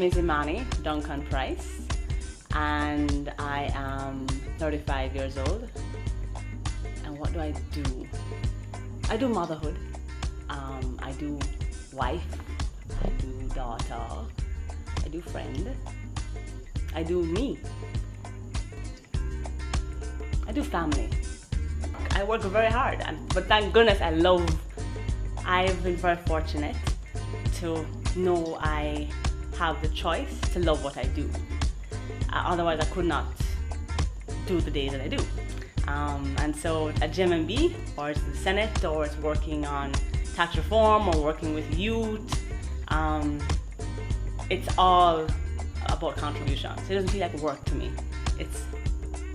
is Imani Duncan-Price, and I am 35 years old. And what do? I do motherhood. I do wife. I do daughter. I do friend. I do me. I do family. I work very hard, but thank goodness I've been very fortunate to know I have the choice to love what I do. Otherwise I could not do the days that I do. And so at JMMB, or it's the Senate, or it's working on tax reform, or working with youth, it's all about contributions. It doesn't feel like work to me. It's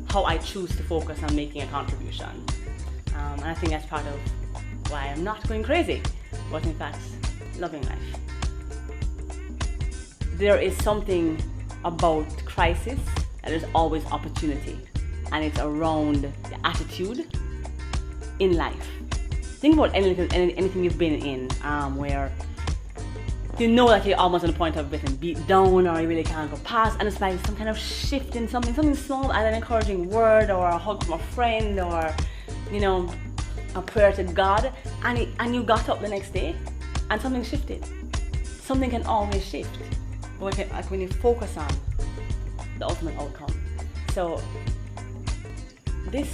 how I choose to focus on making a contribution. And I think that's part of why I'm not going crazy, but in fact, loving life. There is something about crisis, and there's always opportunity. And it's around the attitude in life. Think about anything you've been in, where you know that you're almost on the point of getting beat down, or you really can't go past, and it's by some kind of shift in something small, and an encouraging word, or a hug from a friend, or a prayer to God, and you got up the next day, and something shifted. Something can always shift, but when you focus on the ultimate outcome. So the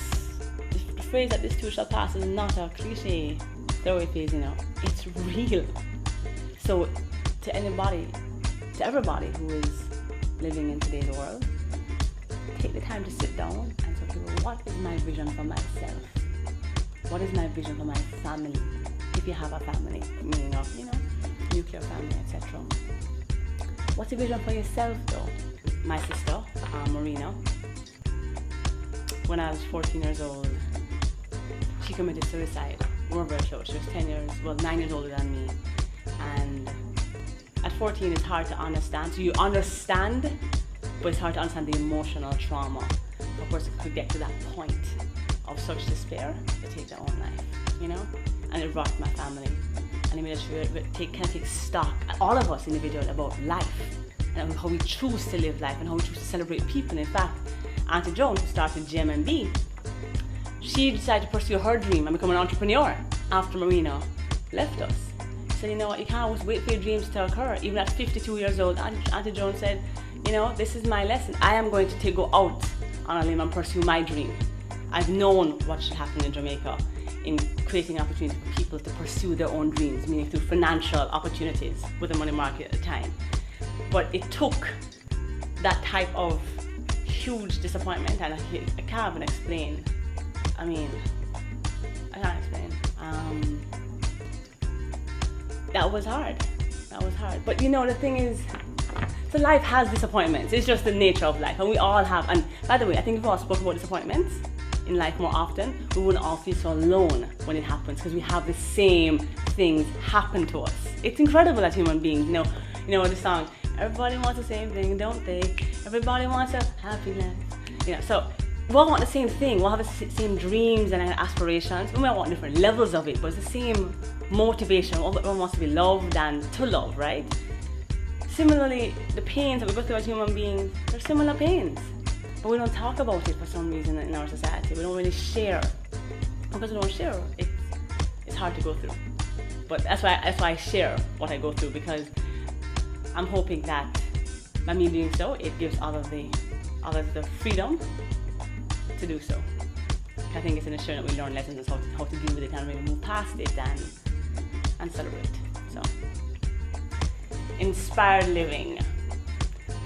phrase that this too shall pass is not a cliche throwaway phrase, it's real. So to everybody who is living in today's world, take the time to sit down and talk about what is my vision for myself? What is my vision for my family? If you have a family, meaning of, nuclear family, etc. What's the vision for yourself though? My sister, Marina, when I was 14 years old, she committed suicide. We were very close. She was 9 years older than me. And at 14, it's hard to understand. So you understand, but it's hard to understand the emotional trauma. Of course, it could get to that point of such despair to take their own life, And it rocked my family. And it made us take stock, all of us individually, about life and how we choose to live life and how we choose to celebrate people. In fact, Auntie Joan, who started JMMB, she decided to pursue her dream and become an entrepreneur after Marina left us. So you know what, you can't always wait for your dreams to occur. Even at 52 years old, Auntie Joan said, this is my lesson. I am going to go out on a limb and pursue my dream. I've known what should happen in Jamaica in creating opportunities for people to pursue their own dreams, meaning through financial opportunities with the money market at the time. But it took that type of huge disappointment, and I can't even explain. I can't explain. That was hard. But the thing is, so life has disappointments. It's just the nature of life, and we all have. And by the way, I think if we all spoke about disappointments in life more often, we wouldn't all feel so alone when it happens, because we have the same things happen to us. It's incredible as human beings. The song, everybody wants the same thing, don't they? Everybody wants a happy life. So we all want the same thing. We'll have the same dreams and aspirations. We might want different levels of it, but it's the same motivation. Everyone wants to be loved and to love, right? Similarly, the pains that we go through as human beings, they're similar pains. But we don't talk about it for some reason in our society. We don't really share. Because we don't share, it's hard to go through. But that's why I share what I go through, because I'm hoping that by me doing so, it gives others the freedom to do so. I think it's an assurance that we learn lessons on how to deal with it and really move past it and celebrate. So, inspired living.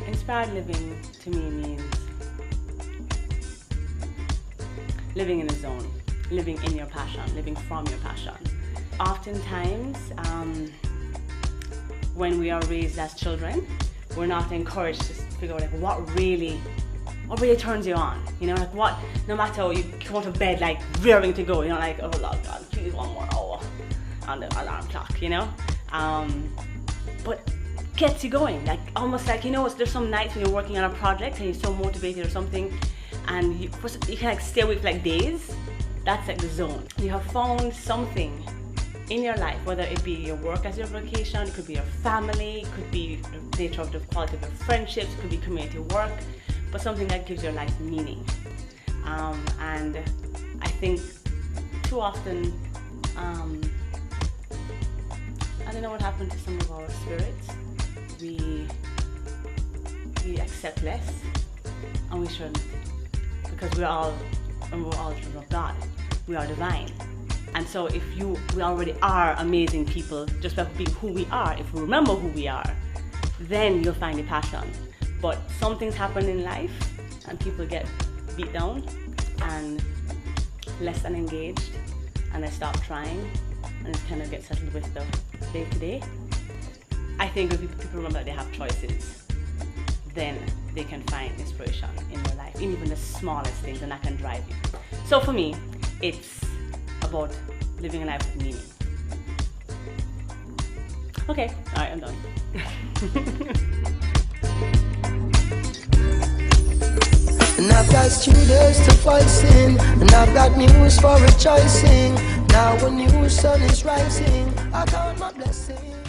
Inspired living to me means living in the zone, living in your passion, living from your passion. Oftentimes, when we are raised as children, we're not encouraged to figure out what really turns you on. No matter you come out of bed raring to go, oh Lord God, please one more hour on the alarm clock, But gets you going, there's some nights when you're working on a project and you're so motivated or something, and you can stay awake for days. That's the zone. You have found something in your life, whether it be your work as your vocation, it could be your family, it could be the nature of the quality of your friendships, it could be community work, but something that gives your life meaning. And I think too often, I don't know what happened to some of our spirits. We accept less, and we shouldn't, because we're all children of God. We are divine. And so we already are amazing people just by being who we are. If we remember who we are, then you'll find the passion. But some things happen in life and people get beat down and less than engaged, and they stop trying and it kind of gets settled with the day to day. I think when people remember that they have choices, then they can find inspiration in their life, in even the smallest things, and that can drive you. So for me, it's about living a life with meaning. Okay, all right, I'm done. And I've got students to voicing, and I've got news for rejoicing. Now a new sun is rising, I count my blessings.